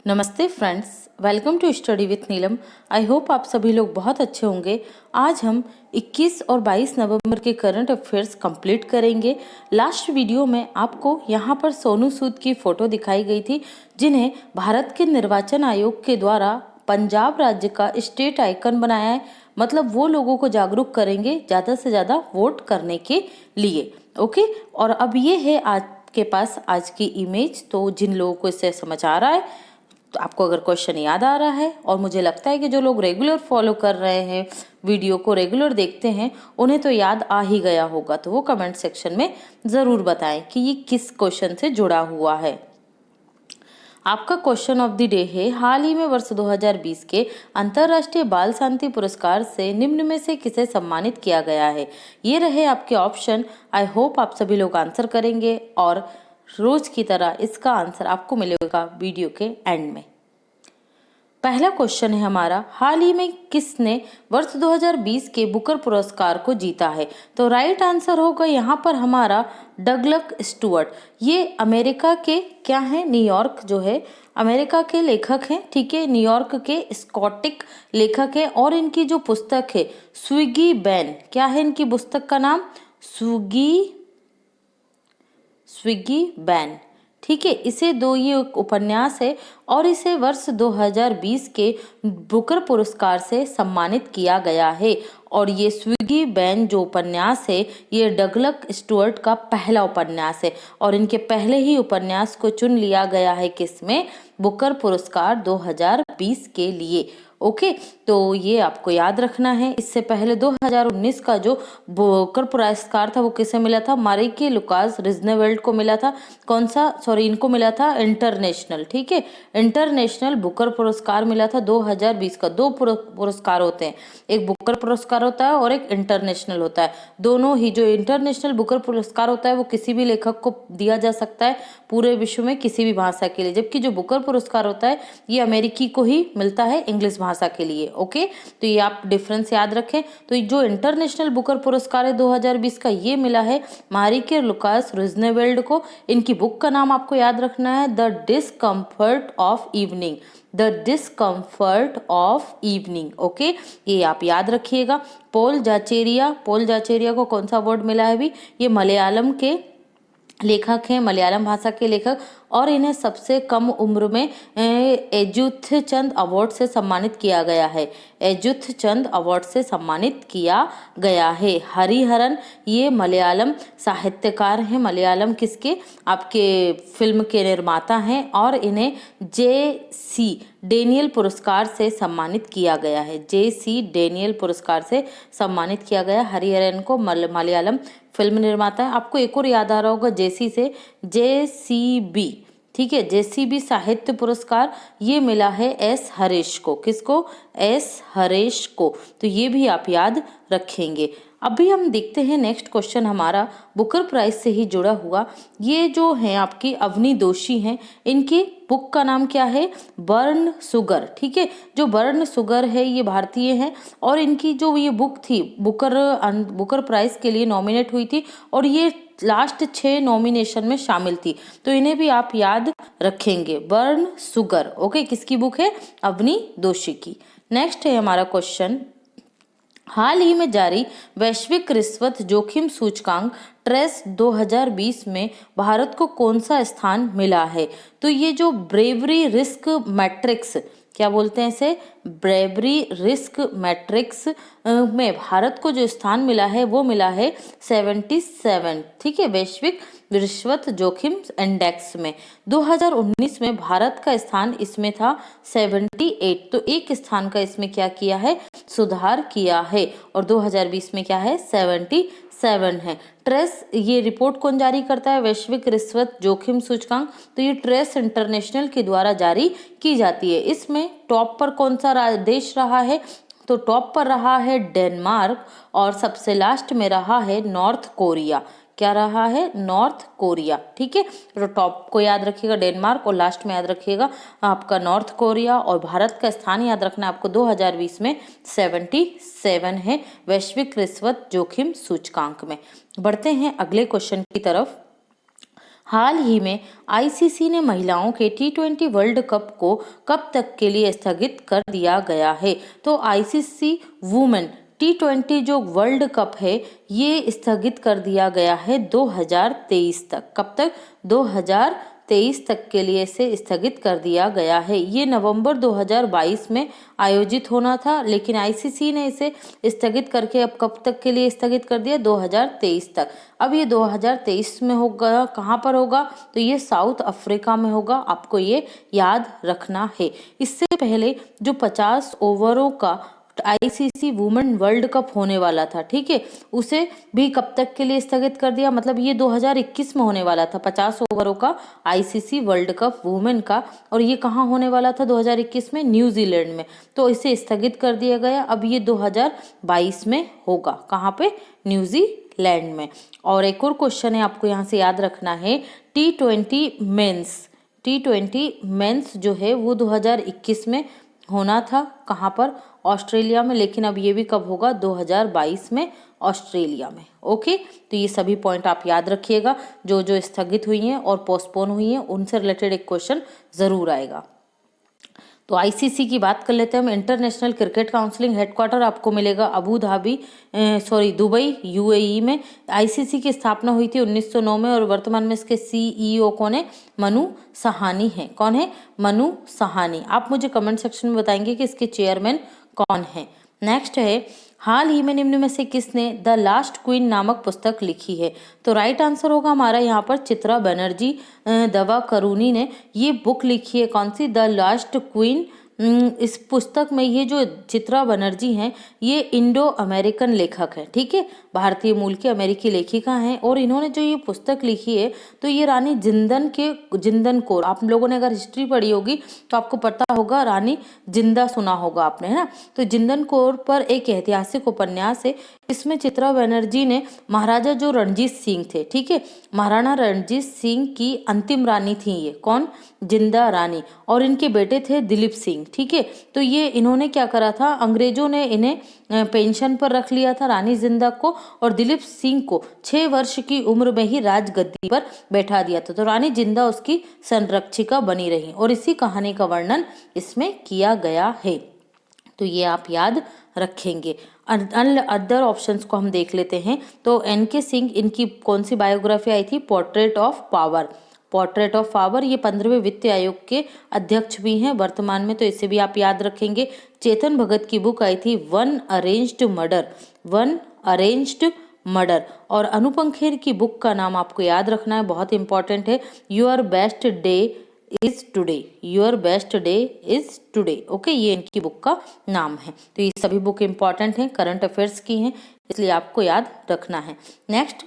नमस्ते friends, welcome to study with Neelam. I hope आप सभी लोग बहुत अच्छे होंगे। आज हम 21 और 22 नवंबर के करंट अफेयर्स कंप्लीट करेंगे। लास्ट वीडियो में आपको यहाँ पर सोनू सूद की फ़ोटो दिखाई गई थी, जिन्हें भारत के निर्वाचन आयोग के द्वारा पंजाब राज्य का स्टेट आइकन बनाया है। मतलब वो लोगों को जागरूक करेंगे ज़्यादा से ज़्यादा वोट करने के लिए। ओके, और अब ये है आपके पास आज की इमेज। तो जिन लोगों को इससे समझ आ रहा है, तो आपको अगर क्वेश्चन याद आ रहा है, और मुझे लगता है कि जो लोग रेगुलर फॉलो कर रहे हैं, वीडियो को रेगुलर देखते हैं, उन्हें तो याद आ ही गया होगा। तो वो कमेंट सेक्शन में ज़रूर बताएं कि ये किस क्वेश्चन से जुड़ा हुआ है। आपका क्वेश्चन ऑफ द डे है, हाल ही में वर्ष 2020 के अंतर्राष्ट्रीय बाल शांति पुरस्कार से निम्न में से किसे सम्मानित किया गया है। ये रहे आपके ऑप्शन। आई होप आप सभी लोग आंसर करेंगे, और रोज की तरह इसका आंसर आपको मिलेगा वीडियो के एंड में। पहला क्वेश्चन है हमारा, हाल ही में किसने वर्ष 2020 के बुकर पुरस्कार को जीता है। तो राइट आंसर होगा यहाँ पर हमारा डगलस स्टुअर्ट। ये अमेरिका के क्या है, न्यूयॉर्क जो है अमेरिका के लेखक हैं। ठीक है, न्यूयॉर्क के स्कॉटिक लेखक है, और इनकी जो पुस्तक है स्विगी बैन, क्या है इनकी पुस्तक का नाम, स्विगी बैन। ठीक है, इसे ये उपन्यास है, और इसे वर्ष 2020 के बुकर पुरस्कार से सम्मानित किया गया है। और ये स्विगी बैन जो उपन्यास है, ये डगलस स्टुअर्ट का पहला उपन्यास है, और इनके पहले ही उपन्यास को चुन लिया गया है किसमें, बुकर पुरस्कार 2020 के लिए। ओके, तो ये आपको याद रखना है। इससे पहले 2019 का जो बुकर पुरस्कार था वो किसे मिला था, मारिके लुकास रिजनेवेल्ड को मिला था। कौन सा, सॉरी, इनको मिला था इंटरनेशनल। ठीक है, इंटरनेशनल बुकर पुरस्कार मिला था 2020 का। दो पुरस्कार होते हैं, एक बुकर पुरस्कार होता है और एक इंटरनेशनल होता है। दोनों ही, जो इंटरनेशनल बुकर पुरस्कार होता है वो किसी भी लेखक को दिया जा सकता है पूरे विश्व में किसी भी भाषा के लिए, जबकि जो बुकर पुरस्कार होता है ये अमेरिकी को ही मिलता है इंग्लिश भाषा के लिए। ओके, तो ये आप डिफरेंस याद रखें। तो जो इंटरनेशनल बुकर पुरस्कार है 2020 का, ये मिला है मारिके लुकास रिजनेवेल्ड को। इनकी बुक का नाम आपको याद रखना है, the discomfort of evening. The discomfort of evening. Okay, ये आप याद रखिएगा। पॉल जाचेरिया को कौन सा अवार्ड मिला है भी, ये मलयालम के लेखक हैं, मलयालम भाषा के लेखक, और इन्हें सबसे कम उम्र में एजुथचंद अवार्ड से सम्मानित किया गया है। एजुथचंद अवार्ड से सम्मानित किया गया है। हरिहरन, ये मलयालम साहित्यकार हैं, मलयालम किसके, आपके फिल्म के निर्माता हैं, और इन्हें JC डेनियल पुरस्कार से सम्मानित किया गया है। JC डेनियल पुरस्कार से सम्मानित किया गया हरिहरन को, मलयालम फिल्म निर्माता है। आपको एक और याद आ रहा होगा JC से, JCB। ठीक है, JCB साहित्य पुरस्कार ये मिला है S हरीश को। किसको, S हरीश को। तो ये भी आप याद रखेंगे। अभी हम देखते हैं नेक्स्ट क्वेश्चन हमारा बुकर प्राइज से ही जुड़ा हुआ। ये जो है आपकी अवनी दोषी हैं, इनकी बुक का नाम क्या है, बर्न शुगर। ठीक है, जो बर्न शुगर है ये भारतीय हैं, और इनकी जो ये बुक थी बुकर प्राइज के लिए नॉमिनेट हुई थी, और ये लास्ट 6 नॉमिनेशन में शामिल थी। तो इन्हें भी आप याद रखेंगे, बर्न शुगर। ओके, किसकी बुक है, अवनी दोषी की। नेक्स्ट है हमारा क्वेश्चन, हाल ही में जारी वैश्विक रिश्वत जोखिम सूचकांक ट्रेस 2020 में भारत को कौन सा स्थान मिला है। तो ये जो ब्रेवरी रिस्क मैट्रिक्स, क्या बोलते हैं इसे, ब्रेवरी रिस्क मैट्रिक्स में भारत को जो स्थान मिला है वो मिला है 77। ठीक है, वैश्विक रिश्वत जोखिम इंडेक्स में 2019 में भारत का स्थान इसमें था 78। तो एक स्थान का इसमें क्या किया है, सुधार किया है, और 2020 में क्या है, 77 है। ट्रेस, ये रिपोर्ट कौन जारी करता है, वैश्विक रिश्वत जोखिम सूचकांक, तो ये ट्रेस इंटरनेशनल के द्वारा जारी की जाती है। इसमें टॉप पर कौन सा देश रहा है, तो टॉप पर रहा है डेनमार्क, और सबसे लास्ट में रहा है नॉर्थ कोरिया। क्या रहा है, नॉर्थ कोरिया। ठीक है, तो टॉप को याद रखिएगा डेनमार्क, और लास्ट में याद रखिएगा आपका नॉर्थ कोरिया, और भारत का स्थान याद रखना आपको 2020 में 77 है वैश्विक रिश्वत जोखिम सूचकांक में। बढ़ते हैं अगले क्वेश्चन की तरफ। हाल ही में आईसीसी ने महिलाओं के T20 वर्ल्ड कप को कब तक के लिए स्थगित कर दिया गया है? तो आईसीसी वुमेन T20 जो वर्ल्ड कप है ये स्थगित कर दिया गया है 2023 तक। कब तक? 2023 तक के लिए इसे स्थगित कर दिया गया है। ये नवंबर 2022 में आयोजित होना था, लेकिन आईसीसी ने इसे स्थगित करके अब कब तक के लिए स्थगित कर दिया? 2023 तक। अब ये 2023 में होगा, कहाँ पर होगा? तो ये साउथ अफ्रीका में होगा, आपको ये याद रखना है। इससे पहले जो 50 ओवरों का आईसीसी वुमेन वर्ल्ड कप होने वाला था, ठीक है, उसे भी कब तक के लिए स्थगित कर दिया? मतलब ये 2021 में होने वाला था 50 ओवरों का आईसीसी वर्ल्ड कप वुमेन का, और ये कहाँ होने वाला था 2021 में? न्यूजीलैंड में। तो इसे स्थगित कर दिया गया। अब ये 2022 में होगा, कहाँ पे? न्यूजीलैंड में। और एक और क्वेश्चन है आपको यहाँ से याद रखना है, टी20 मेंस जो है वो 2021 में होना था, कहाँ पर? ऑस्ट्रेलिया में। लेकिन अब ये भी कब होगा? 2022 में ऑस्ट्रेलिया में। ओके, तो ये सभी पॉइंट आप याद रखिएगा। जो जो स्थगित हुई हैं और पोस्टपोन हुई हैं उनसे रिलेटेड एक क्वेश्चन जरूर आएगा। तो आईसीसी की बात कर लेते हैं हम। इंटरनेशनल क्रिकेट काउंसिलिंग हेडक्वार्टर आपको मिलेगा दुबई यूएई में। आईसीसी की स्थापना हुई थी 1909 में और वर्तमान में इसके सीईओ कौन है? मनु सहानी है। कौन है? मनु सहानी। आप मुझे कमेंट सेक्शन में बताएंगे कि इसके चेयरमैन कौन है। नेक्स्ट है, हाल ही में निम्न में से किसने द लास्ट क्वीन नामक पुस्तक लिखी है? तो राइट आंसर होगा हमारा यहाँ पर चित्रा बनर्जी दवाकरुणी ने ये बुक लिखी है। कौन सी? The last queen. इस पुस्तक में ये जो चित्रा बनर्जी हैं ये इंडो अमेरिकन लेखक हैं, ठीक है, भारतीय मूल की अमेरिकी लेखिका हैं। और इन्होंने जो ये पुस्तक लिखी है तो ये रानी जिंदन कौर, आप लोगों ने अगर हिस्ट्री पढ़ी होगी तो आपको पता होगा, रानी जिंदा सुना होगा आपने, है ना। तो जिंदन कौर पर एक ऐतिहासिक उपन्यास है। इसमें चित्रा बनर्जी ने महाराजा जो रणजीत सिंह थे, ठीक है, महाराणा रणजीत सिंह की अंतिम रानी थी ये। कौन? जिंदा रानी। और इनके बेटे थे दिलीप सिंह, ठीक है। तो ये इन्होंने क्या करा था, अंग्रेजों ने इन्हें पेंशन पर रख लिया था, रानी जिंदा को, और दिलीप सिंह को 6 वर्ष की उम्र में ही राजगद्दी पर बैठा दिया था। तो रानी जिंदा उसकी संरक्षिका बनी रही और इसी कहानी का वर्णन इसमें किया गया है। तो ये आप याद रखेंगे। अदर ऑप्शंस को हम देख लेते हैं। तो एनके सिंह, इनकी कौन सी बायोग्राफी आई थी? Portrait of power. ये 15वें वित्त आयोग के अध्यक्ष भी हैं वर्तमान में, तो इसे भी आप याद रखेंगे। चेतन भगत की बुक आई थी वन अरेंज्ड मर्डर। और अनुपम खेर की बुक का नाम आपको याद रखना है, बहुत इंपॉर्टेंट है, your best day is today. Okay, ये इनकी बुक का नाम है। तो ये सभी बुक इंपॉर्टेंट हैं, करंट अफेयर्स की हैं, इसलिए आपको याद रखना है। नेक्स्ट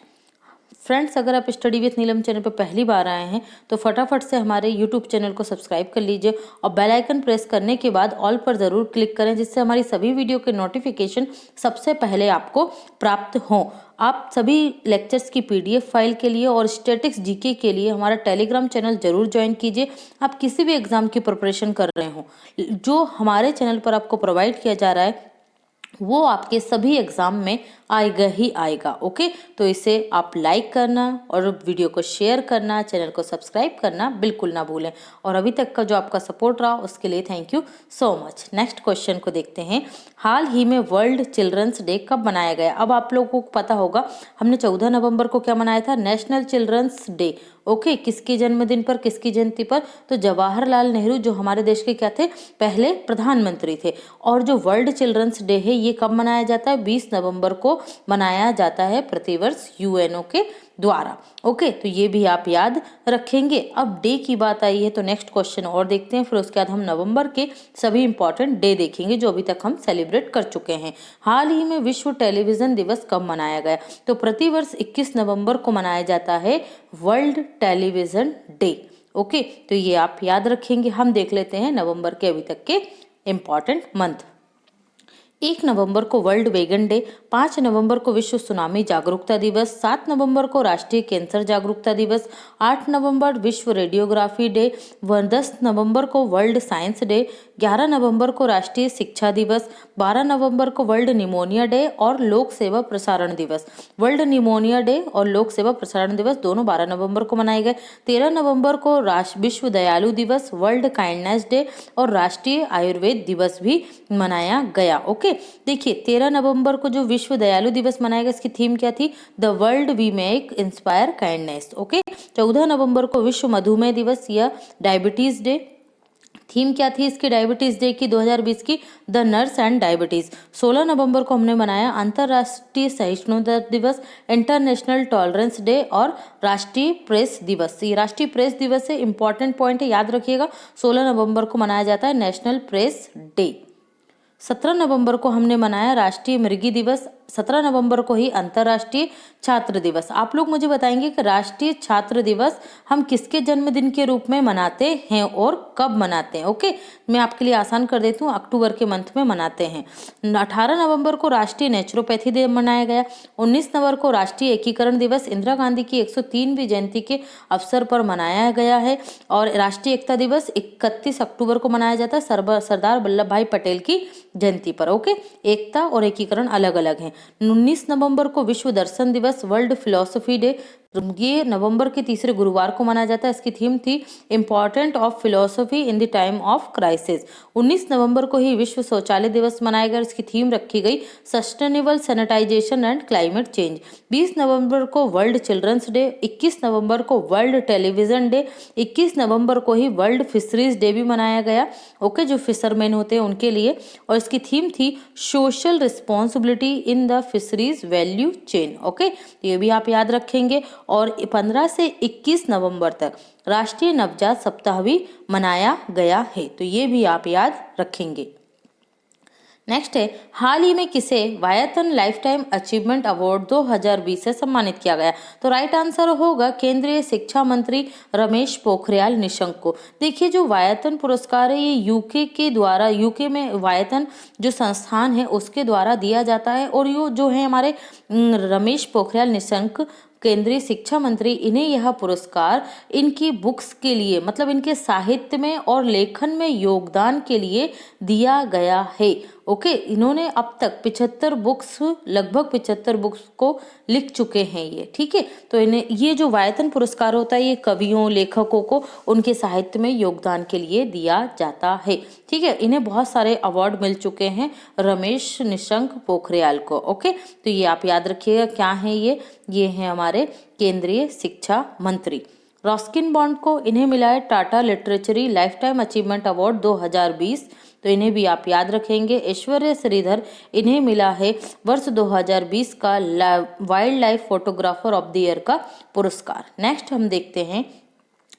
फ्रेंड्स, अगर आप स्टडी विथ नीलम चैनल पर पहली बार आए हैं तो फटाफट से हमारे यूट्यूब चैनल को सब्सक्राइब कर लीजिए और बेल आइकन प्रेस करने के बाद ऑल पर ज़रूर क्लिक करें, जिससे हमारी सभी वीडियो के नोटिफिकेशन सबसे पहले आपको प्राप्त हों। आप सभी लेक्चर्स की पीडीएफ फाइल के लिए और स्टैटिक्स जीके के लिए हमारा टेलीग्राम चैनल जरूर ज्वाइन कीजिए। आप किसी भी एग्जाम की प्रिपरेशन कर रहे हो, जो हमारे चैनल पर आपको प्रोवाइड किया जा रहा है वो आपके सभी एग्जाम में आएगा ही आएगा। ओके, तो इसे आप लाइक करना और वीडियो को शेयर करना, चैनल को सब्सक्राइब करना बिल्कुल ना भूलें। और अभी तक का जो आपका सपोर्ट रहा उसके लिए thank you so much. Next question को देखते हैं। हाल ही में वर्ल्ड चिल्ड्रंस डे कब मनाया गया? अब आप लोगों को पता होगा हमने 14 नवंबर को क्या मनाया था? National children's day. ओके, किसके जन्मदिन पर, किसकी जयंती पर? तो जवाहरलाल नेहरू, जो हमारे देश के क्या थे? पहले प्रधानमंत्री थे। और जो वर्ल्ड चिल्ड्रंस डे है ये कब मनाया जाता है? 20 नवंबर को मनाया जाता है प्रतिवर्ष यूएनओ के द्वारा। ओके, तो ये भी आप याद रखेंगे। अब डे की बात आई है तो नेक्स्ट क्वेश्चन और देखते हैं, फिर उसके बाद हम नवंबर के सभी इंपॉर्टेंट डे देखेंगे जो अभी तक हम सेलिब्रेट कर चुके हैं। हाल ही में विश्व टेलीविजन दिवस कब मनाया गया? तो प्रतिवर्ष 21 नवंबर को मनाया जाता है वर्ल्ड टेलीविजन डे। ओके, तो ये आप याद रखेंगे। हम देख लेते हैं नवंबर के अभी तक के इंपॉर्टेंट मंथ। 1 नवंबर को वर्ल्ड वेगन डे, 5 नवंबर को विश्व सुनामी जागरूकता दिवस, 7 नवंबर को राष्ट्रीय कैंसर जागरूकता दिवस, 8 नवंबर विश्व रेडियोग्राफी डे, 10 नवंबर को वर्ल्ड साइंस डे, 11 नवंबर को राष्ट्रीय शिक्षा दिवस, 12 नवंबर को वर्ल्ड निमोनिया डे और लोक सेवा प्रसारण दिवस। वर्ल्ड निमोनिया डे और लोक सेवा प्रसारण दिवस दोनों 12 नवंबर को मनाए गए। 13 नवंबर को विश्व दयालु दिवस, वर्ल्ड काइंडनेस डे और राष्ट्रीय आयुर्वेद दिवस भी मनाया गया। ओके, देखिए 13 नवंबर को जो विश्व दयालु दिवस मनाया गया, इसकी थीम क्या थी? The world we make inspire kindness. Okay, 14 नवंबर को विश्व मधुमेह दिवस या डायबिटीज डे, थीम क्या थी इसकी डायबिटीज डे की 2020 की? The nurse and diabetes. 16 नवंबर को हमने मनाया अंतर्राष्ट्रीय सहिष्णुता दिवस, इंटरनेशनल टॉलरेंस डे और राष्ट्रीय प्रेस दिवस। ये राष्ट्रीय प्रेस दिवस से इंपॉर्टेंट पॉइंट है, याद रखिएगा। 16 नवंबर को मनाया जाता है नेशनल प्रेस डे। 17 नवंबर को हमने मनाया राष्ट्रीय मृगी दिवस, 17 नवंबर को ही अंतर्राष्ट्रीय छात्र दिवस। आप लोग मुझे बताएंगे कि राष्ट्रीय छात्र दिवस हम किसके जन्मदिन के रूप में मनाते हैं और कब मनाते हैं? ओके, मैं आपके लिए आसान कर देती हूँ, अक्टूबर के मंथ में मनाते हैं। 18 नवंबर को राष्ट्रीय नेचुरोपैथी डे मनाया गया। 19 नवंबर को राष्ट्रीय एकीकरण दिवस इंदिरा गांधी की 103वीं जयंती के अवसर पर मनाया गया है। और राष्ट्रीय एकता दिवस 31 अक्टूबर को मनाया जाता है सरदार वल्लभ भाई पटेल की जयंती पर। ओके, एकता और एकीकरण अलग अलग हैं। 19 नवंबर को विश्व दर्शन दिवस, वर्ल्ड फिलोसफी डे, ये नवंबर के तीसरे गुरुवार को मनाया जाता है। इसकी थीम थी important of philosophy in the time of crisis. 19 नवंबर को ही विश्व शौचालय दिवस मनाया गया। इसकी थीम रखी गई sustainable sanitisation and climate change. 20 नवंबर को वर्ल्ड चिल्ड्रंस डे, 21 नवंबर को वर्ल्ड टेलीविजन डे, 21 नवंबर को ही वर्ल्ड फिशरीज डे भी मनाया गया। ओके, जो फिशरमैन होते हैं उनके लिए। और इसकी थीम थी social responsibility in the fisheries value chain. Okay, ये भी आप याद रखेंगे। और 15 से 21 नवंबर तक राष्ट्रीय नवजात सप्ताह भी मनाया गया है, तो ये भी आप याद रखेंगे। नेक्स्ट है, हाल ही में किसे वायतन लाइफ टाइम अचीवमेंट अवार्ड 2020 से सम्मानित किया गया? तो राइट आंसर होगा केंद्रीय शिक्षा मंत्री रमेश पोखरियाल निशंक को। देखिए, जो वायतन पुरस्कार है ये यूके के द्वारा, यूके में वायतन जो संस्थान है उसके द्वारा दिया जाता है। और ये जो है हमारे रमेश पोखरियाल निशंक केंद्रीय शिक्षा मंत्री, इन्हें यह पुरस्कार इनकी बुक्स के लिए, मतलब इनके साहित्य में और लेखन में योगदान के लिए दिया गया है। ओके, इन्होंने अब तक 75 बुक्स, लगभग 75 बुक्स को लिख चुके हैं ये। ठीक है, तो इन्हें ये जो वायतन पुरस्कार होता है ये कवियों, लेखकों को उनके साहित्य में योगदान के लिए दिया जाता है। ठीक है, इन्हें बहुत सारे अवार्ड मिल चुके हैं रमेश निशंक पोखरियाल को। ओके, तो ये आप याद रखिएगा क्या है ये है हमारे केंद्रीय शिक्षा मंत्री। रस्किन बॉन्ड को इन्हें मिला है Tata literary life time achievement award 2020, तो इन्हें भी आप याद रखेंगे। ऐश्वर्या श्रीधर, इन्हें मिला है वर्ष 2020 का wild life photographer of the year का पुरस्कार। नेक्स्ट हम देखते हैं,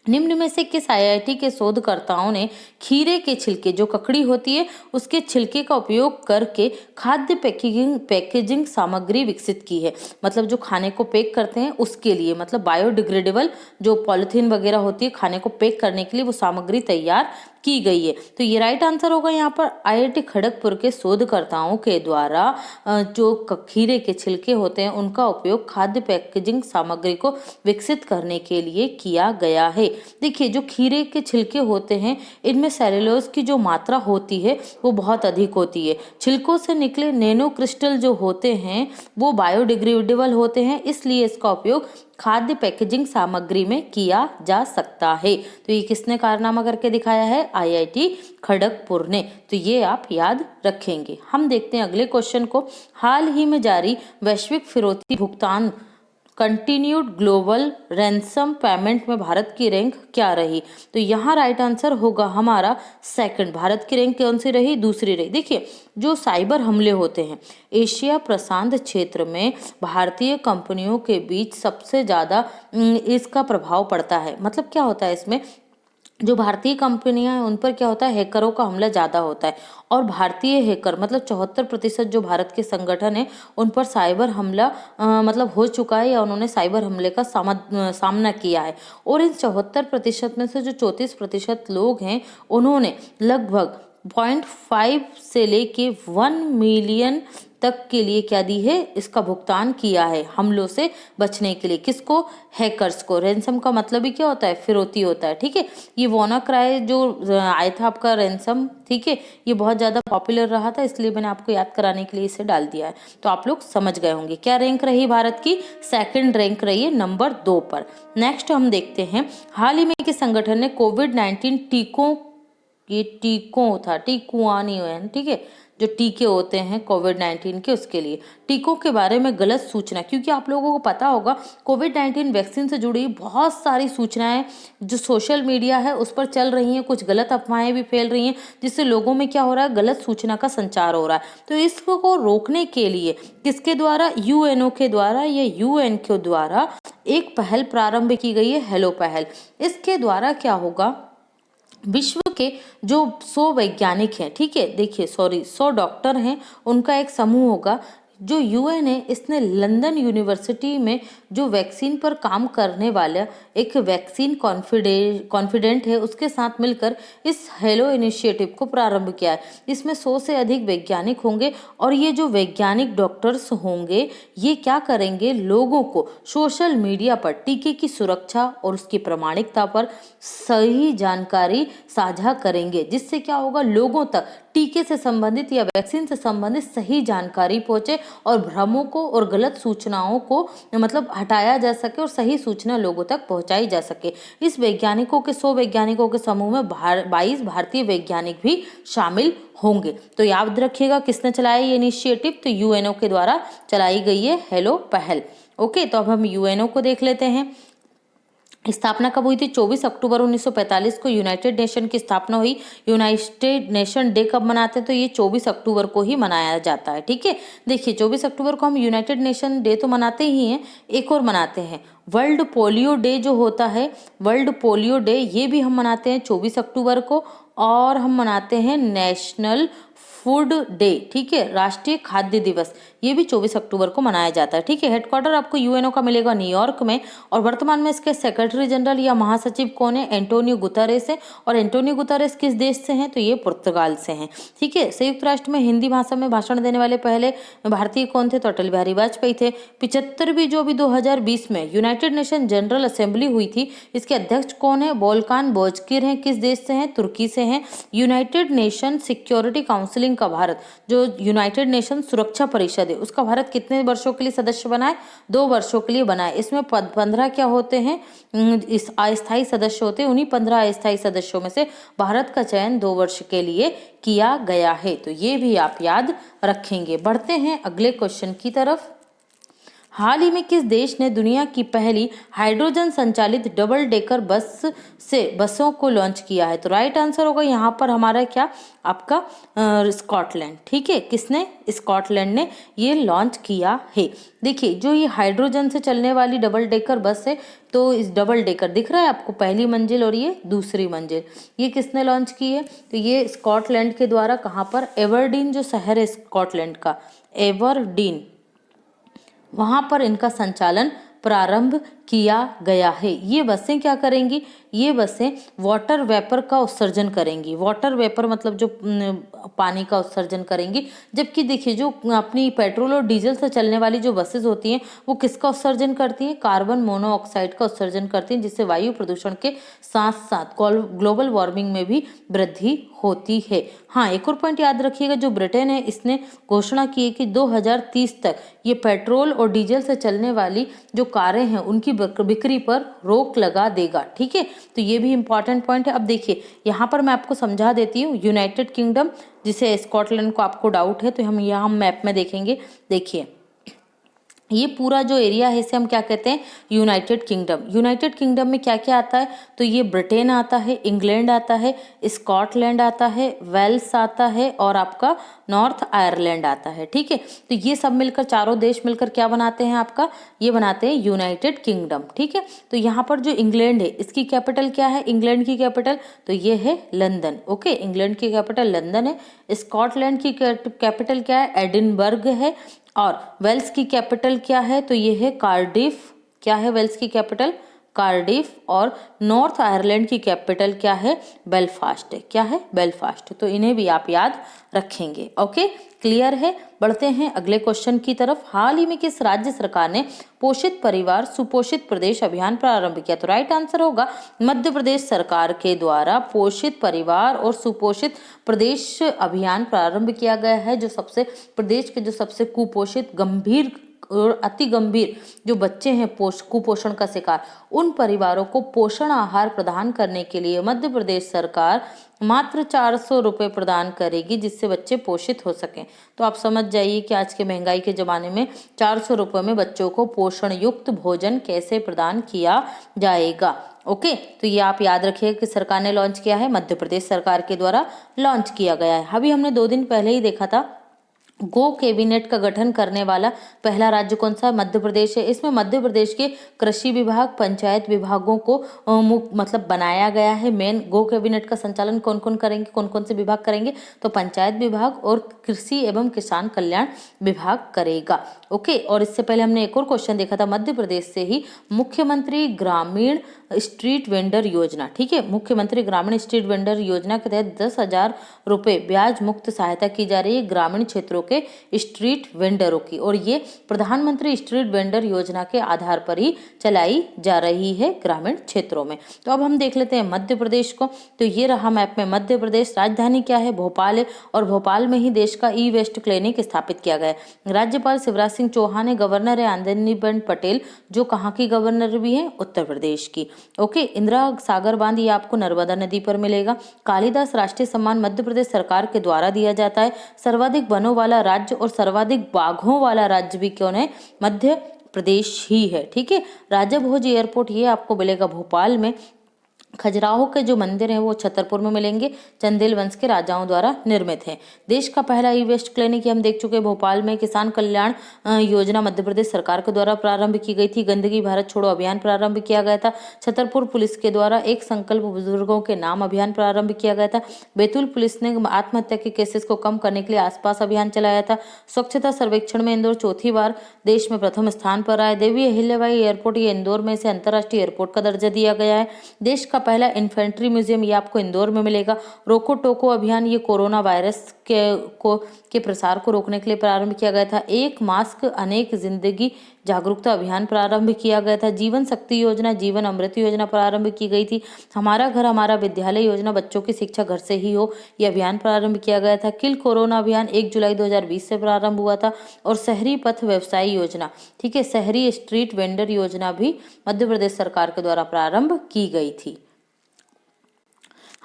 निम्न में से किस आईआईटी के शोधकर्ताओं ने खीरे के छिलके, जो ककड़ी होती है उसके छिलके का उपयोग करके खाद्य पैकेजिंग सामग्री विकसित की है? मतलब जो खाने को पैक करते हैं उसके लिए, मतलब बायोडिग्रेडेबल जो पॉलिथीन वगैरह होती है खाने को पैक करने के लिए, वो सामग्री तैयार की गई है। तो ये राइट आंसर होगा यहाँ पर आईआईटी खड़गपुर के शोधकर्ताओं के द्वारा जो खीरे के छिलके होते हैं उनका उपयोग खाद्य पैकेजिंग सामग्री को विकसित करने के लिए किया गया है। देखिए, जो खीरे के छिलके होते हैं इनमें सेलुलोज की जो मात्रा होती है वो बहुत अधिक होती है। छिलकों से निकले नैनो क्रिस्टल जो होते हैं वो बायोडिग्रेडेबल होते हैं, इसलिए इसका उपयोग खाद्य पैकेजिंग सामग्री में किया जा सकता है। तो ये किसने कारनामा करके दिखाया है? आईआईटी खड़गपुर ने। तो ये आप याद रखेंगे। हम देखते हैं अगले क्वेश्चन को। हाल ही में जारी वैश्विक फिरौती भुगतान कंटिन्यूड ग्लोबल रैंसम पेमेंट में भारत की रैंक क्या रही? तो यहाँ राइट आंसर होगा हमारा सेकंड। भारत की रैंक कौन सी रही? दूसरी रही। देखिए, जो साइबर हमले होते हैं एशिया प्रशांत क्षेत्र में भारतीय कंपनियों के बीच सबसे ज़्यादा इसका प्रभाव पड़ता है। मतलब क्या होता है इसमें, जो भारतीय कंपनियां हैं उन पर क्या होता है, हैकरों का हमला ज़्यादा होता है। और भारतीय हैकर मतलब 74% जो भारत के संगठन है उन पर साइबर हमला मतलब हो चुका है या उन्होंने साइबर हमले का सामना किया है। और इन 74% में से जो 34% लोग हैं उन्होंने लगभग 0.5 से लेके 1 मिलियन तक के लिए क्या दी है, इसका भुगतान किया है हमलों से बचने के लिए। किसको? हैकर्स को। रैंसम का मतलब ही क्या होता है? फिरौती होता है। ठीक है, ये WannaCry जो आया था आपका रैंसम, ठीक है, ये बहुत ज़्यादा पॉपुलर रहा था, इसलिए मैंने आपको याद कराने के लिए इसे डाल दिया है। तो आप लोग समझ गए होंगे। क्या रैंक रही भारत की? सेकंड रैंक रही है, नंबर 2 पर। नेक्स्ट हम देखते हैं, हाल ही में किस संगठन ने कोविड-19 टीकों, ये टीकों था, टीकुआ नहीं है, ठीक है, जो टीके होते हैं कोविड-19 के, उसके लिए टीकों के बारे में गलत सूचना, क्योंकि आप लोगों को पता होगा कोविड-19 वैक्सीन से जुड़ी बहुत सारी सूचनाएं जो सोशल मीडिया है उस पर चल रही हैं, कुछ गलत अफवाहें भी फैल रही हैं, जिससे लोगों में क्या हो रहा है, गलत सूचना का संचार हो रहा है। तो इसको रोकने के लिए किसके द्वारा? यूएनओ के द्वारा या यूएन के द्वारा एक पहल प्रारंभ की गई है, हेलो पहल। इसके द्वारा क्या होगा, विश्व के जो 100 वैज्ञानिक हैं, ठीक है, देखिए 100 डॉक्टर हैं, उनका एक समूह होगा। जो यूएन है, इसने लंदन यूनिवर्सिटी में जो वैक्सीन पर काम करने वाला एक वैक्सीन कॉन्फिडेंट है, उसके साथ मिलकर इस हेलो इनिशिएटिव को प्रारंभ किया है। इसमें 100 से अधिक वैज्ञानिक होंगे और ये जो वैज्ञानिक डॉक्टर्स होंगे, ये क्या करेंगे, लोगों को सोशल मीडिया पर टीके की सुरक्षा और उसकी प्रामाणिकता पर सही जानकारी साझा करेंगे, जिससे क्या होगा, लोगों तक टीके से संबंधित या वैक्सीन से संबंधित सही जानकारी पहुंचे और भ्रमों को और गलत सूचनाओं को मतलब हटाया जा सके और सही सूचना लोगों तक पहुंचाई जा सके। इस वैज्ञानिकों के 100 वैज्ञानिकों के समूह में 22 भारतीय वैज्ञानिक भी शामिल होंगे। तो याद रखिएगा किसने चलाया ये इनिशिएटिव, तो यूएनओ के द्वारा चलाई गई है हेलो पहल। ओके, तो अब हम यूएनओ को देख लेते हैं। स्थापना कब हुई थी? 24 अक्टूबर 1945 को यूनाइटेड नेशन की स्थापना हुई। यूनाइटेड नेशन डे कब मनाते हैं? तो ये 24 अक्टूबर को ही मनाया जाता है। ठीक है, देखिए 24 अक्टूबर को हम यूनाइटेड नेशन डे तो मनाते ही हैं, एक और मनाते हैं वर्ल्ड पोलियो डे जो होता है, वर्ल्ड पोलियो डे, ये भी हम मनाते हैं 24 अक्टूबर को। और हम मनाते हैं नेशनल फूड डे, ठीक है, राष्ट्रीय खाद्य दिवस, ये भी 24 अक्टूबर को मनाया जाता है। ठीक है, हेडक्वार्टर आपको यूएनओ का मिलेगा न्यूयॉर्क में और वर्तमान में इसके सेक्रेटरी जनरल या महासचिव कौन है? एंटोनियो गुतरेस है। और एंटोनियो गुतरेस किस देश से हैं? तो ये पुर्तगाल से हैं। ठीक है, संयुक्त राष्ट्र में हिंदी भाषा में भाषण देने वाले पहले भारतीय कौन थे? तो अटल बिहारी वाजपेयी थे। 75वीं जो अभी 2020 में यूनाइटेड नेशन जनरल असेंबली हुई थी, इसके अध्यक्ष कौन है? वोल्कान बोजकिर हैं। किस देश से हैं? तुर्की से हैं। यूनाइटेड नेशन सिक्योरिटी काउंसिलिंग का भारत, जो यूनाइटेड नेशन सुरक्षा परिषद है, उसका भारत कितने वर्षों के लिए सदस्य बना है? 2 वर्षों के लिए बना है। इसमें 15 क्या होते हैं? इस अस्थायी सदस्य होते हैं। उन्हीं 15 अस्थायी सदस्यों में से भारत का चयन 2 वर्ष के लिए किया गया है। तो ये भी आप याद रखेंगे। बढ़ते हैं अगले क्वेश्चन की तरफ। हाल ही में किस देश ने दुनिया की पहली हाइड्रोजन संचालित डबल डेकर बसों को लॉन्च किया है? तो राइट आंसर होगा यहाँ पर हमारा क्या, आपका स्कॉटलैंड। ठीक है, किसने? स्कॉटलैंड ने ये लॉन्च किया है। देखिए, जो ये हाइड्रोजन से चलने वाली डबल डेकर बस है, तो इस डबल डेकर दिख रहा है आपको, पहली मंजिल और ये दूसरी मंजिल, ये किसने लॉन्च की है? तो ये स्कॉटलैंड के द्वारा। कहाँ पर? एवरडीन जो शहर है स्कॉटलैंड का, एवरडीन, वहां पर इनका संचालन प्रारंभ किया गया है। ये बसें क्या करेंगी? ये बसें वाटर वेपर का उत्सर्जन करेंगी। वाटर वेपर मतलब जो पानी का उत्सर्जन करेंगी। जबकि देखिए, जो अपनी पेट्रोल और डीजल से चलने वाली जो बसेस होती हैं, वो किसका उत्सर्जन करती हैं? कार्बन मोनोऑक्साइड का उत्सर्जन करती हैं, जिससे वायु प्रदूषण के साथ साथ ग्लोबल वार्मिंग में भी वृद्धि होती है। हाँ, एक और पॉइंट याद रखिएगा, जो ब्रिटेन है, इसने घोषणा की है कि 2030 तक ये पेट्रोल और डीजल से चलने वाली जो कारें हैं, उनकी बिक्री पर रोक लगा देगा। ठीक है, तो ये भी इंपॉर्टेंट पॉइंट है। अब देखिए, यहाँ पर मैं आपको समझा देती हूँ। यूनाइटेड किंगडम, जिसे स्कॉटलैंड को आपको डाउट है, तो हम यहाँ मैप में देखेंगे। देखिए, ये पूरा जो एरिया है, इसे हम क्या कहते हैं? United kingdom. यूनाइटेड किंगडम में क्या क्या आता है? तो ये ब्रिटेन आता है, इंग्लैंड आता है, स्कॉटलैंड आता है, वेल्स आता है और आपका नॉर्थ आयरलैंड आता है। ठीक है, तो ये सब मिलकर, चारों देश मिलकर क्या बनाते हैं? आपका ये बनाते हैं यूनाइटेड किंगडम। ठीक है, तो यहाँ पर जो इंग्लैंड है, इसकी कैपिटल क्या है? इंग्लैंड की कैपिटल तो ये है लंदन। ओके, इंग्लैंड की कैपिटल लंदन है। स्कॉटलैंड की कैपिटल क्या है? एडिनबर्ग है। और वेल्स की कैपिटल क्या है? तो ये है कार्डिफ। क्या है वेल्स की कैपिटल? कार्डिफ, और नॉर्थ आयरलैंड की कैपिटल क्या है? बेलफास्ट है। क्या है? बेलफास्ट। तो इन्हें भी आप याद रखेंगे। ओके, क्लियर है। बढ़ते हैं अगले क्वेश्चन की तरफ। हाल ही में किस राज्य सरकार ने पोषित परिवार सुपोषित प्रदेश अभियान प्रारंभ किया? तो राइट आंसर होगा मध्य प्रदेश सरकार के द्वारा पोषित परिवार और सुपोषित प्रदेश अभियान प्रारंभ किया गया है, जो सबसे प्रदेश के जो सबसे कुपोषित, गंभीर और अति गंभीर जो बच्चे हैं कुपोषण का शिकार, उन परिवारों को पोषण आहार प्रदान करने के लिए मध्य प्रदेश सरकार मात्र 400 रुपये प्रदान करेगी, जिससे बच्चे पोषित हो सकें। तो आप समझ जाइए कि आज के महंगाई के ज़माने में 400 रुपये में बच्चों को पोषण युक्त भोजन कैसे प्रदान किया जाएगा। ओके, तो ये आप याद रखिएगा कि सरकार ने लॉन्च किया है, मध्य प्रदेश सरकार के द्वारा लॉन्च किया गया है। अभी हमने 2 दिन पहले ही देखा था, गो कैबिनेट का गठन करने वाला पहला राज्य कौन सा? मध्य प्रदेश है। इसमें मध्य प्रदेश के कृषि विभाग, पंचायत विभागों को मतलब बनाया गया है। मेन गो कैबिनेट का संचालन कौन कौन करेंगे, कौन कौन से विभाग करेंगे? तो पंचायत विभाग और कृषि एवं किसान कल्याण विभाग करेगा। ओके, और इससे पहले हमने एक और क्वेश्चन देखा था, मध्य प्रदेश से ही मुख्यमंत्री ग्रामीण स्ट्रीट वेंडर योजना, ठीक है, मुख्यमंत्री ग्रामीण स्ट्रीट वेंडर योजना के तहत 10,000 रुपये ब्याज मुक्त सहायता की जा रही है ग्रामीण क्षेत्रों के स्ट्रीट वेंडरों की, और ये प्रधानमंत्री स्ट्रीट वेंडर योजना के आधार पर ही चलाई जा रही है ग्रामीण क्षेत्रों में। तो अब हम देख लेते हैं मध्य प्रदेश को। तो ये रहा मैप में मध्य प्रदेश। राजधानी क्या है? भोपाल है, और भोपाल में ही देश का ई वेस्ट क्लिनिक स्थापित किया गया है। राज्यपाल शिवराज सिंह चौहान है, गवर्नर है आनंदीबेन पटेल, जो कहाँ की गवर्नर भी है? उत्तर प्रदेश की। ओके, इंदिरा सागर बांध ये आपको नर्मदा नदी पर मिलेगा। कालिदास राष्ट्रीय सम्मान मध्य प्रदेश सरकार के द्वारा दिया जाता है। सर्वाधिक वनों वाला राज्य और सर्वाधिक बाघों वाला राज्य भी कौन है? मध्य प्रदेश ही है। ठीक है, राजा भोज एयरपोर्ट ये आपको मिलेगा भोपाल में। खजुराहो के जो मंदिर हैं वो छतरपुर में मिलेंगे, चंदेल वंश के राजाओं द्वारा निर्मित हैं। देश का पहला ई वेस्ट क्लिनिक हम देख चुके हैं भोपाल में। किसान कल्याण योजना मध्य प्रदेश सरकार के द्वारा प्रारंभ की गई थी। गंदगी भारत छोड़ो अभियान प्रारंभ किया गया था। छतरपुर पुलिस के द्वारा एक संकल्प बुजुर्गों के नाम अभियान प्रारंभ किया गया था। बैतूल पुलिस ने आत्महत्या के केसेस को कम करने के लिए आसपास अभियान चलाया था। स्वच्छता सर्वेक्षण में इंदौर चौथी बार देश में प्रथम स्थान पर आए। देवी अहिल्याबाई एयरपोर्ट ये इंदौर में से अंतर्राष्ट्रीय एयरपोर्ट का दर्जा दिया गया है। देश का पहला इन्फेंट्री म्यूजियम ये आपको इंदौर में मिलेगा। रोको टोको अभियान ये कोरोना वायरस के प्रसार को रोकने के लिए प्रारंभ किया गया था। एक मास्क अनेक जिंदगी जागरूकता अभियान प्रारंभ किया गया था। जीवन शक्ति योजना, जीवन अमृत योजना प्रारंभ की गई थी। हमारा घर हमारा विद्यालय योजना, बच्चों की शिक्षा घर से ही हो, ये अभियान प्रारंभ किया गया था। किल कोरोना अभियान 1 जुलाई 2020 से प्रारंभ हुआ था। और शहरी पथ व्यवसाय योजना, ठीक है, शहरी स्ट्रीट वेंडर योजना भी मध्य प्रदेश सरकार के द्वारा प्रारंभ की गई थी।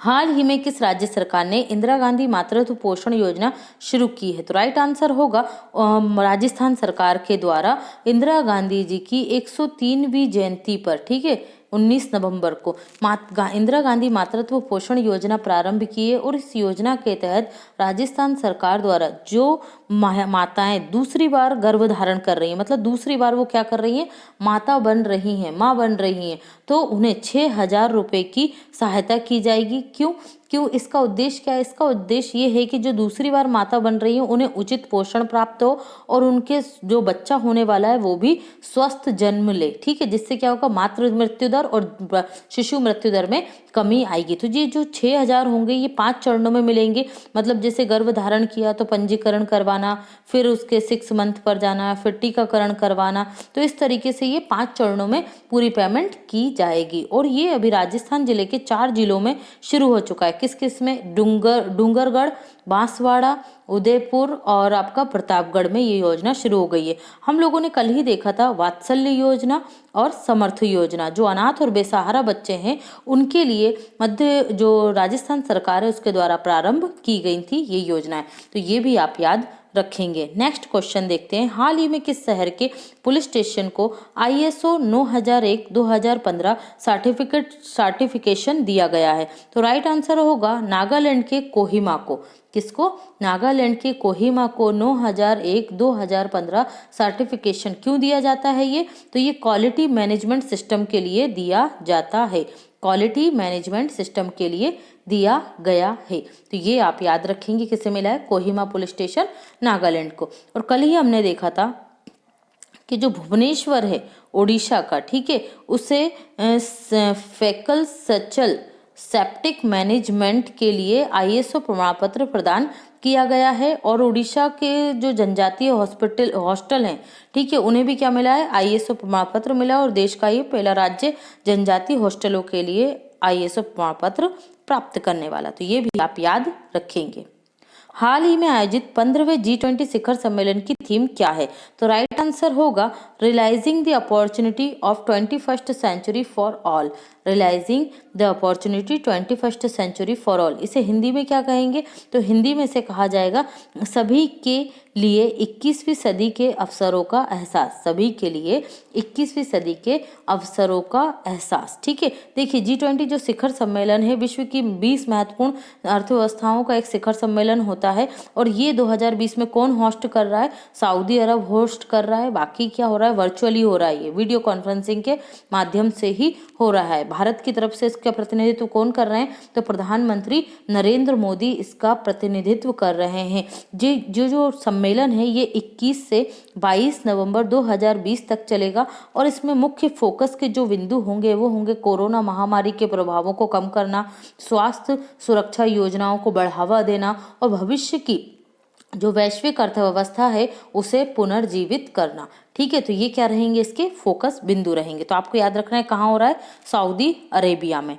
हाल ही में किस राज्य सरकार ने इंदिरा गांधी मातृत्व पोषण योजना शुरू की है? तो राइट आंसर होगा राजस्थान सरकार के द्वारा इंदिरा गांधी जी की 103वीं जयंती पर, ठीक है, 19 नवंबर को इंदिरा गांधी मातृत्व पोषण योजना प्रारंभ की है। और इस योजना के तहत राजस्थान सरकार द्वारा जो माताएं दूसरी बार गर्भ धारण कर रही हैं, मतलब दूसरी बार वो क्या कर रही हैं, माता बन रही हैं, माँ बन रही हैं, तो उन्हें 6,000 रुपये की सहायता की जाएगी। क्यों? इसका उद्देश्य क्या है? इसका उद्देश्य ये है कि जो दूसरी बार माता बन रही है उन्हें उचित पोषण प्राप्त हो और उनके जो बच्चा होने वाला है वो भी स्वस्थ जन्म ले, ठीक है, जिससे क्या होगा, मातृ मृत्यु दर और शिशु मृत्यु दर में कमी आएगी। तो ये जो 6,000 होंगे ये 5 चरणों में मिलेंगे। मतलब जैसे गर्भ धारण किया तो पंजीकरण करवाना, फिर उसके 6 मंथ पर जाना, फिर टीकाकरण करवाना, तो इस तरीके से ये 5 चरणों में पूरी पेमेंट की जाएगी। और ये अभी राजस्थान जिले के 4 जिलों में शुरू हो चुका है। किस किस में? डूंगरगढ़, बांसवाड़ा, उदयपुर और आपका प्रतापगढ़ में ये योजना शुरू हो गई है। हम लोगों ने कल ही देखा था वात्सल्य योजना और समर्थ योजना, जो अनाथ और बेसहारा बच्चे हैं उनके लिए मध्य जो राजस्थान सरकार है उसके द्वारा प्रारंभ की गई थी ये योजना है। तो ये भी आप याद रखेंगे। नेक्स्ट क्वेश्चन देखते हैं। हाल ही में किस शहर के पुलिस स्टेशन को ISO 9001-2015 सर्टिफिकेशन दिया गया है? तो राइट आंसर होगा नागालैंड के कोहिमा को। किसको? नागालैंड के कोहिमा को 9001-2015 सर्टिफिकेशन क्यों दिया जाता है ये? तो ये क्वालिटी मैनेजमेंट सिस्टम के लिए दिया जाता है। क्वालिटी मैनेजमेंट सिस्टम के लिए दिया गया है। तो ये आप याद रखेंगे किसे मिला है? कोहिमा पुलिस स्टेशन नागालैंड को। और कल ही हमने देखा था कि जो भुवनेश्वर है ओडिशा का, ठीक है, उसे फेकल सचल सेप्टिक मैनेजमेंट के लिए आईएसओ प्रमाण पत्र प्रदान किया गया है। और उड़ीसा के जो जनजातीय हॉस्टल हैं, ठीक है, उन्हें भी क्या मिला है, आईएसओ प्रमाण पत्र मिला। और देश का ये पहला राज्य जनजातीय हॉस्टलों के लिए आईएसओ प्रमाण पत्र प्राप्त करने वाला। तो ये भी आप याद रखेंगे। हाल ही में आयोजित 15वें G20 शिखर सम्मेलन की थीम क्या है? तो राइट आंसर होगा realising the opportunity of 21st century for all. Realising the opportunity 21st century for all, इसे हिंदी में क्या कहेंगे? तो हिंदी में इसे कहा जाएगा सभी के लिए 21वीं सदी के अवसरों का एहसास। सभी के लिए 21वीं सदी के अवसरों का एहसास, ठीक है। देखिए G20 जो शिखर सम्मेलन है, विश्व की 20 महत्वपूर्ण अर्थव्यवस्थाओं का एक शिखर सम्मेलन होता है। और ये 2020 में कौन होस्ट कर रहा है? सऊदी अरब होस्ट कर रहा है। बाकी क्या हो रहा है? वर्चुअली हो रहा है, ये वीडियो कॉन्फ्रेंसिंग के माध्यम से ही हो रहा है। भारत की तरफ से इसका प्रतिनिधित्व कौन कर रहे हैं? तो प्रधानमंत्री नरेंद्र मोदी इसका प्रतिनिधित्व कर रहे हैं। जो सम्मेलन है ये 21 से 22 नवंबर 2020 तक चलेगा। और इसमें मुख्य फोकस के जो बिंदु होंगे वो होंगे कोरोना महामारी के प्रभावों को कम करना, स्वास्थ्य सुरक्षा योजनाओं को बढ़ावा देना और भविष्य की जो वैश्विक अर्थव्यवस्था है उसे पुनर्जीवित करना, ठीक है। तो ये क्या रहेंगे? इसके फोकस बिंदु रहेंगे। तो आपको याद रखना है कहाँ हो रहा है? सऊदी अरेबिया में।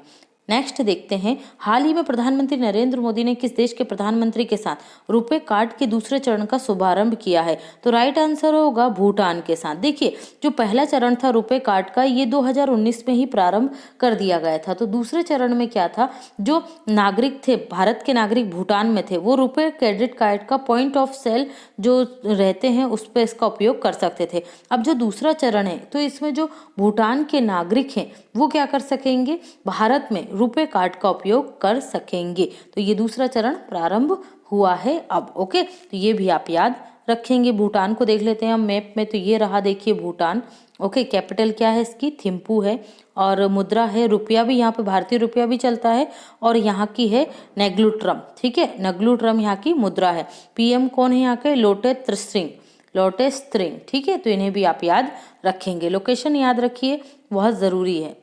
नेक्स्ट देखते हैं, हाल ही में प्रधानमंत्री नरेंद्र मोदी ने किस देश के प्रधानमंत्री के साथ रुपे कार्ड के दूसरे चरण का शुभारंभ किया है? तो राइट आंसर होगा भूटान के साथ। देखिए जो पहला चरण था रुपे कार्ड का, ये 2019 में ही प्रारंभ कर दिया गया था। तो दूसरे चरण में क्या था? जो नागरिक थे, भारत के नागरिक भूटान में थे, वो रुपे क्रेडिट कार्ड का पॉइंट ऑफ सेल जो रहते हैं उस पर इसका उपयोग कर सकते थे। अब जो दूसरा चरण है तो इसमें जो भूटान के नागरिक हैं वो क्या कर सकेंगे? भारत में रुपे कार्ड का उपयोग कर सकेंगे। तो ये दूसरा चरण प्रारंभ हुआ है अब। ओके, तो ये भी आप याद रखेंगे। भूटान को देख लेते हैं हम मैप में। तो ये रहा, देखिए भूटान। ओके, कैपिटल क्या है इसकी? थिम्पू है। और मुद्रा है रुपया, भी यहाँ पे भारतीय रुपया भी चलता है। और यहाँ की है नेग्लुट्रम, ठीक है, नेग्लुट्रम यहाँ की मुद्रा है। पीएम कौन है यहाँ के? लोटे त्रिसिंह, लोटे त्रिंग, ठीक है। तो इन्हें भी आप याद रखेंगे। लोकेशन याद रखिए, बहुत जरूरी है।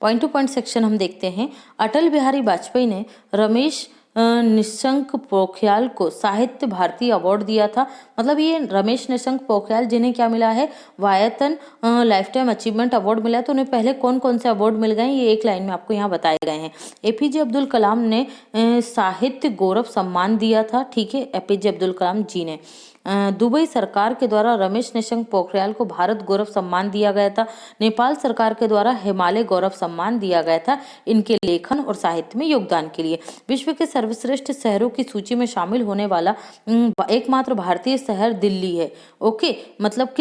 पॉइंट टू पॉइंट सेक्शन हम देखते हैं। अटल बिहारी वाजपेयी ने रमेश निशंक पोखरियाल को साहित्य भारती अवार्ड दिया था। मतलब ये रमेश निशंक पोखरियाल जिन्हें क्या मिला है? वायतन लाइफ टाइम अचीवमेंट अवार्ड मिला है। तो उन्हें पहले कौन कौन से अवार्ड मिल गए ये एक लाइन में आपको यहाँ बताए गए हैं। एपीजे अब्दुल कलाम ने साहित्य गौरव सम्मान दिया था, ठीक है, एपीजे अब्दुल कलाम जी ने। दुबई सरकार के द्वारा रमेश निशंक पोखरियाल को भारत गौरव सम्मान दिया गया था। नेपाल सरकार के द्वारा हिमालय गौरव सम्मान दिया गया था इनके लेखन और साहित्य में योगदान के लिए। विश्व के सर्वश्रेष्ठ शहरों की सूची में शामिल होने वाला एकमात्र भारतीय शहर दिल्ली है। ओके, मतलब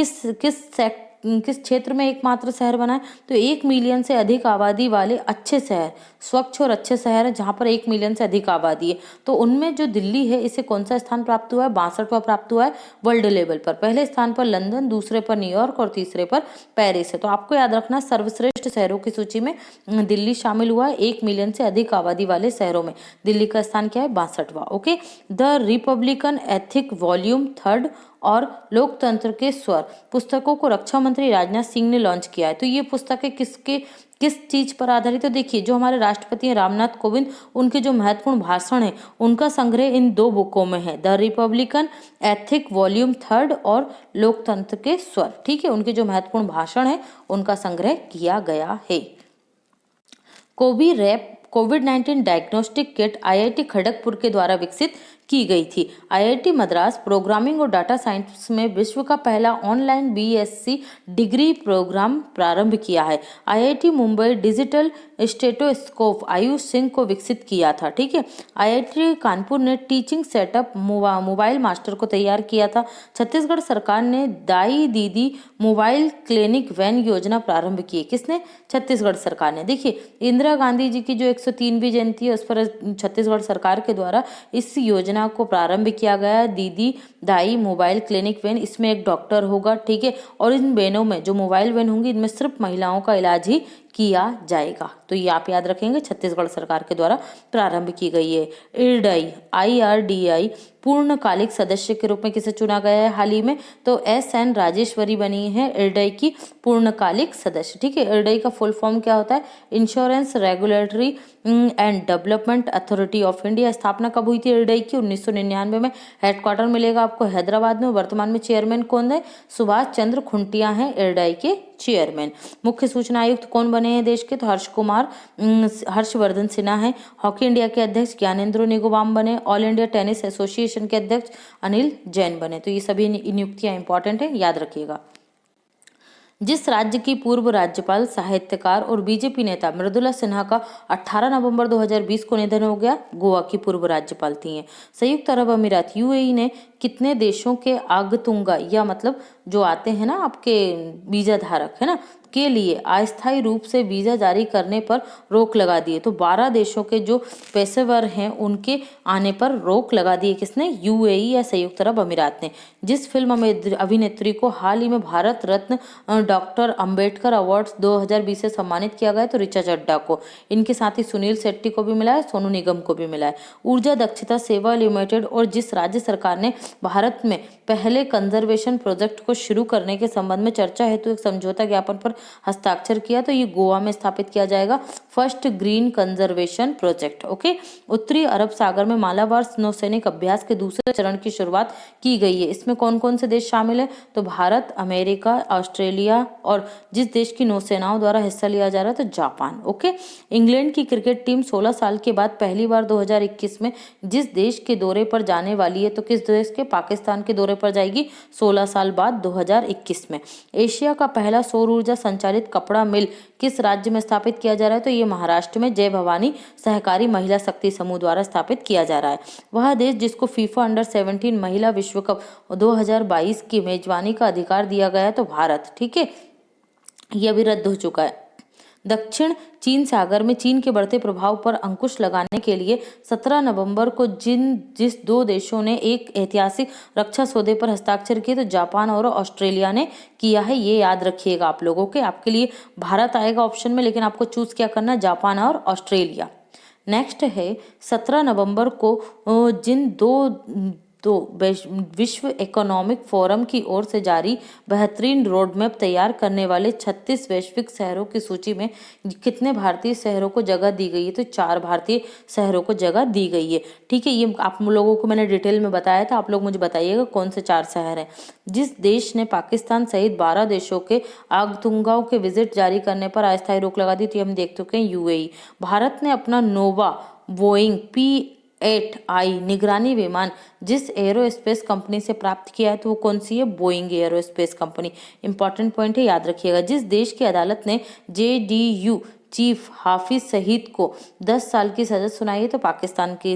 किस क्षेत्र में एकमात्र शहर बना है? तो 1 मिलियन से अधिक आबादी वाले अच्छे शहर, स्वच्छ और अच्छे शहर है जहाँ पर 1 मिलियन से अधिक आबादी है। तो उनमें जो दिल्ली है इसे कौन सा स्थान प्राप्त हुआ है? 62वां प्राप्त हुआ है वर्ल्ड लेवल पर। पहले स्थान पर लंदन, दूसरे पर न्यूयॉर्क और तीसरे पर पेरिस है। तो आपको याद रखना सर्वश्रेष्ठ शहरों की सूची में दिल्ली शामिल हुआ है। 1 मिलियन से अधिक आबादी वाले शहरों में दिल्ली का स्थान क्या है? 62वां। Okay, the republican ethic volume 3 और लोकतंत्र के स्वर पुस्तकों को रक्षा मंत्री राजनाथ सिंह ने लॉन्च किया है। तो ये पुस्तकें किस चीज पर आधारित है? तो देखिए जो हमारे राष्ट्रपति हैं रामनाथ कोविंद, उनके जो महत्वपूर्ण भाषण है उनका संग्रह इन 2 बुकों में है, द रिपब्लिकन एथिक वॉल्यूम 3 और लोकतंत्र के स्वर, ठीक है। उनके जो महत्वपूर्ण भाषण है उनका संग्रह किया गया है। कोविड-19 डायग्नोस्टिक किट आईआईटी खड़गपुर के द्वारा विकसित की गई थी। आईआईटी मद्रास प्रोग्रामिंग और डाटा साइंस में विश्व का पहला ऑनलाइन बीएससी डिग्री प्रोग्राम प्रारंभ किया है। IIT Mumbai digital stethoscope Ayush Singh को विकसित किया था, ठीक है। आईआईटी कानपुर ने टीचिंग सेटअप मोबाइल मास्टर को तैयार किया था। छत्तीसगढ़ सरकार ने दाई दीदी मोबाइल क्लिनिक वैन योजना प्रारंभ की। किसने? छत्तीसगढ़ सरकार ने। देखिए इंदिरा गांधी जी की जो 103वीं जयंती है उस पर छत्तीसगढ़ सरकार के द्वारा इस योजना को प्रारंभ किया गया। दीदी दाई मोबाइल क्लिनिक वैन, इसमें एक डॉक्टर होगा, ठीक है। और इन वैनों में जो मोबाइल वैन होंगी इनमें सिर्फ महिलाओं का इलाज ही किया जाएगा। तो ये आप याद रखेंगे, छत्तीसगढ़ सरकार के द्वारा प्रारंभ की गई है। इरडई IRDI पूर्णकालिक सदस्य के रूप में किसे चुना गया है हाल ही में? तो SN राजेश्वरी बनी है इरडई की पूर्णकालिक सदस्य। ठीक है, इरडई का फुल फॉर्म क्या होता है? Insurance regulatory and development authority of India. स्थापना कब हुई थी इरडई की? 1999 में। हेडक्वार्टर मिलेगा आपको हैदराबाद में। वर्तमान में चेयरमैन कौन है? सुभाष चंद्र खुंटिया हैं इरडई के चेयरमैन। मुख्य सूचना आयुक्त कौन बने हैं देश के? तो हर्षवर्धन सिन्हा है। हॉकी इंडिया के अध्यक्ष ज्ञानेंद्रो निगोबाम बने। ऑल इंडिया टेनिस एसोसिएशन के अध्यक्ष अनिल जैन बने। तो ये सभी नियुक्तियां इंपॉर्टेंट है, याद रखिएगा। जिस राज्य की पूर्व राज्यपाल, साहित्यकार और बीजेपी नेता मृदुला सिन्हा का 18 नवंबर 2020 को निधन हो गया? गोवा की पूर्व राज्यपाल थी हैं। संयुक्त अरब अमीरात UAE ने कितने देशों के आगतुंगा, या मतलब जो आते हैं ना आपके वीजा धारक है ना, के लिए अस्थायी रूप से वीजा जारी करने पर रोक लगा दी है? तो 12 देशों के जो पेशेवर हैं उनके आने पर रोक लगा दी है। किसने? UAE या संयुक्त अरब अमीरात ने। जिस फिल्म अभिनेत्री को हाल ही में भारत रत्न डॉक्टर अंबेडकर अवार्ड्स 2020 से सम्मानित किया गया है? तो ऋचा चड्ढा को। इनके साथ ही सुनील शेट्टी को भी मिला है, सोनू निगम को भी मिला है। ऊर्जा दक्षता सेवा लिमिटेड और जिस राज्य सरकार ने भारत में पहले कंजर्वेशन प्रोजेक्ट को शुरू करने के संबंध में चर्चा हेतु एक समझौता ज्ञापन पर हस्ताक्षर किया? तो ये गोवा में स्थापित किया जाएगा, first green conservation project. Okay. उत्तरी अरब सागर में मालाबार नौसैनिक अभ्यास के दूसरे चरण की शुरुआत की गई है। इसमें कौन कौन से देश शामिल है? तो भारत, अमेरिका, ऑस्ट्रेलिया और जिस देश की नौसेनाओं द्वारा हिस्सा लिया जा रहा है तो जापान। ओके। इंग्लैंड की क्रिकेट टीम 16 साल के बाद पहली बार 2021 में जिस देश के दौरे पर जाने वाली है, तो किस देश के? पाकिस्तान के दौरे पर जाएगी 16 साल बाद 2021 में। एशिया का पहला सौर ऊर्जा संचालित कपड़ा मिल किस राज्य में स्थापित किया जा रहा है? तो ये महाराष्ट्र में जय भवानी सहकारी महिला शक्ति समूह द्वारा स्थापित किया जा रहा है। वह देश जिसको फीफा अंडर-17 महिला विश्व कप 2022 की मेजबानी का अधिकार दिया गया है तो भारत। ठीक है, ये अभी रद्द हो चुका है। दक्षिण चीन सागर में चीन के बढ़ते प्रभाव पर अंकुश लगाने के लिए 17 नवंबर को जिस दो देशों ने एक ऐतिहासिक रक्षा सौदे पर हस्ताक्षर किए, तो जापान और ऑस्ट्रेलिया ने किया है। ये याद रखिएगा आप लोगों के। आपके लिए भारत आएगा ऑप्शन में, लेकिन आपको चूज क्या करना है? जापान और ऑस्ट्रेलिया। नेक्स्ट है 17 नवंबर को जिन दो विश्व इकोनॉमिक फोरम की ओर से जारी बेहतरीन रोड मैप तैयार करने वाले 36 वैश्विक शहरों की सूची में कितने भारतीय शहरों को जगह दी गई है? तो 4 भारतीय शहरों को जगह दी गई है। ठीक है, ये आप लोगों को मैंने डिटेल में बताया था, आप लोग मुझे बताइएगा कौन से 4 शहर हैं। जिस देश ने पाकिस्तान सहित 12 देशों के आगतुंगाओं के विजिट जारी करने पर अस्थायी रोक लगा दी थी, हम देख चुके हैं UAE। भारत ने अपना नोवा बोइंग P8I निगरानी विमान जिस एरोस्पेस कंपनी से प्राप्त किया है तो वो कौन सी है? Boeing aerospace company. Important point है, याद रखिएगा। जिस देश की अदालत ने JDU चीफ हाफिज सईद को 10 साल की सजा सुनाई है तो पाकिस्तान की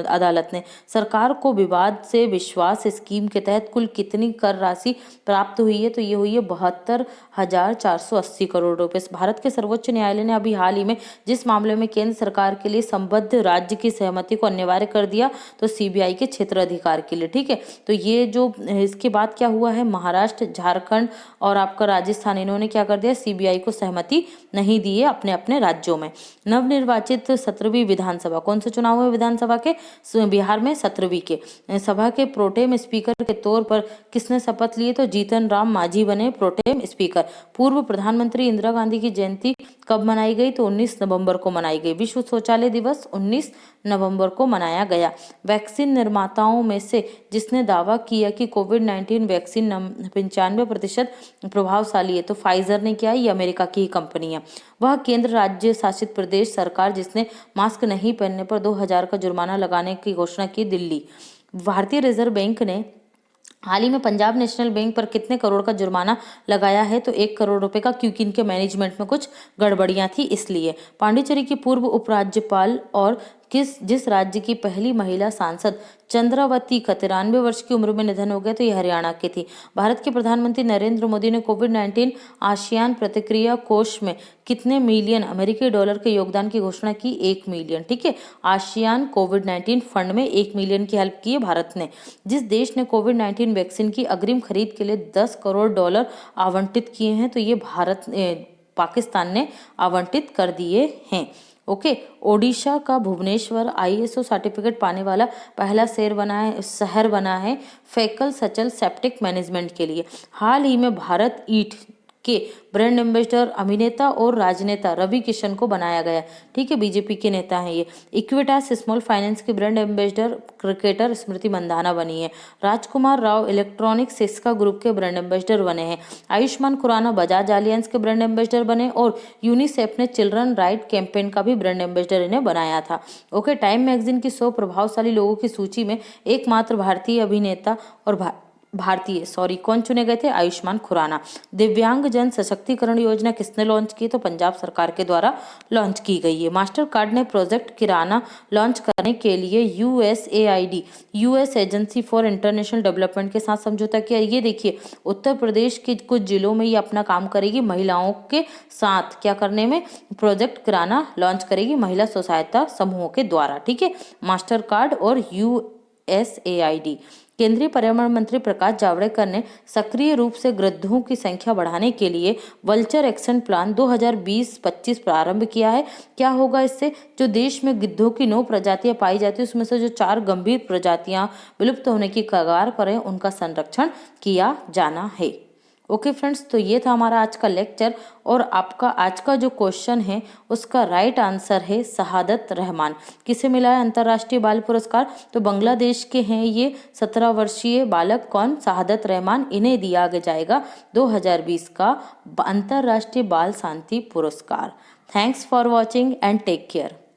अदालत ने। सरकार को विवाद से विश्वास स्कीम के तहत कुल कितनी कर राशि प्राप्त हुई है? तो ये हुई है 72,480 करोड़ रुपए। भारत के सर्वोच्च न्यायालय ने अभी हाल ही में जिस मामले में केंद्र सरकार के लिए संबद्ध राज्य की सहमति को अनिवार्य कर दिया, तो CBI के क्षेत्र अधिकार के लिए। ठीक है, तो ये जो इसके बाद क्या हुआ है, महाराष्ट्र, झारखंड और आपका राजस्थान, इन्होंने क्या कर दिया? CBI को सहमति नहीं दी है अपने अपने राज्यों में। नवनिर्वाचित 17वीं विधानसभा, कौन से चुनाव हुए विधानसभा के? बिहार में 17वीं के। सभा के प्रोटेम स्पीकर के तौर पर किसने शपथ लिए? तो जीतन राम मांझी बने प्रोटेम स्पीकर। पूर्व प्रधानमंत्री इंदिरा गांधी की जयंती कब मनाई गई? तो 19 नवंबर को मनाई गई। विश्व शौचालय दिवस 19 नवंबर को मनाया गया। वैक्सीन निर्माताओं में से जिसने दावा किया कि कोविड-19 वैक्सीन 95% प्रभावशाली है, तो फाइजर ने किया, ये अमेरिका की ही कंपनी है। वह केंद्र राज्य शासित प्रदेश सरकार जिसने मास्क नहीं पहनने पर 2000 का जुर्माना लगाने की घोषणा की, दिल्ली। भारतीय रिजर्व बैंक ने हाल ही में पंजाब नेशनल बैंक पर कितने करोड़ का जुर्माना लगाया है? तो 1 करोड़ रुपए का, क्योंकि इनके मैनेजमेंट में कुछ गड़बड़ियां थी इसलिए। पांडिचेरी की पूर्व उपराज्यपाल और जिस राज्य की पहली महिला सांसद चंद्रावती का 93 वर्ष की उम्र में निधन हो गया, तो ये हरियाणा की थी। भारत के प्रधानमंत्री नरेंद्र मोदी ने कोविड-19 आसियान प्रतिक्रिया कोष में कितने मिलियन अमेरिकी डॉलर के योगदान की घोषणा की? 1 मिलियन। ठीक है, आसियान कोविड-19 फंड में 1 मिलियन की हेल्प की है भारत ने। जिस देश ने कोविड-19 वैक्सीन की अग्रिम खरीद के लिए $10 करोड़ आवंटित किए हैं, तो ये पाकिस्तान ने आवंटित कर दिए हैं। ओके, ओडिशा का भुवनेश्वर ISO सर्टिफिकेट पाने वाला पहला शहर बना है फेकल सचल सेप्टिक मैनेजमेंट के लिए। हाल ही में भारत ईट के ब्रांड एम्बेसडर अभिनेता और राजनेता रवि किशन को बनाया गया। ठीक है, बीजेपी के नेता हैं ये। इक्विटास स्मॉल फाइनेंस के ब्रांड एम्बेसडर क्रिकेटर स्मृति मंदाना बनी है। राजकुमार राव इलेक्ट्रॉनिक सिस्का ग्रुप के ब्रांड एम्बेसडर बने हैं। आयुष्मान खुराना बजाज अलियंस के ब्रांड एम्बेसडर बने और यूनिसेफ ने चिल्ड्रन राइट कैंपेन का भी ब्रांड एम्बेसडर इन्हें बनाया था। ओके, टाइम मैगजीन की 100 प्रभावशाली लोगों की सूची में एकमात्र भारतीय अभिनेता और कौन चुने गए थे? आयुष्मान खुराना। दिव्यांग जन सशक्तिकरण योजना किसने लॉन्च की? तो पंजाब सरकार के द्वारा लॉन्च की गई है। मास्टर कार्ड ने प्रोजेक्ट किराना लॉन्च करने के लिए USAID US agency for international development के साथ समझौता किया। ये देखिए, उत्तर प्रदेश के कुछ जिलों में ये अपना काम करेगी, महिलाओं के साथ क्या करने में, प्रोजेक्ट किराना लॉन्च करेगी महिला स्व सहायता समूहों के द्वारा। ठीक है, मास्टर कार्ड और USAID। केंद्रीय पर्यावरण मंत्री प्रकाश जावड़ेकर ने सक्रिय रूप से गिद्धों की संख्या बढ़ाने के लिए वल्चर एक्शन प्लान 2020-25 प्रारंभ किया है। क्या होगा इससे? जो देश में गिद्धों की 9 प्रजातियां पाई जाती है उसमें से जो 4 गंभीर प्रजातियां विलुप्त होने की कगार पर है उनका संरक्षण किया जाना है। ओके फ्रेंड्स, तो ये था हमारा आज का लेक्चर और आपका आज का जो क्वेश्चन है उसका राइट आंसर है शहादत रहमान। किसे मिला है अंतर्राष्ट्रीय बाल पुरस्कार? तो बांग्लादेश के हैं ये 17 वर्षीय बालक, कौन? शहादत रहमान। इन्हें दिया जाएगा 2020 का अंतर्राष्ट्रीय बाल शांति पुरस्कार। Thanks for watching and take care.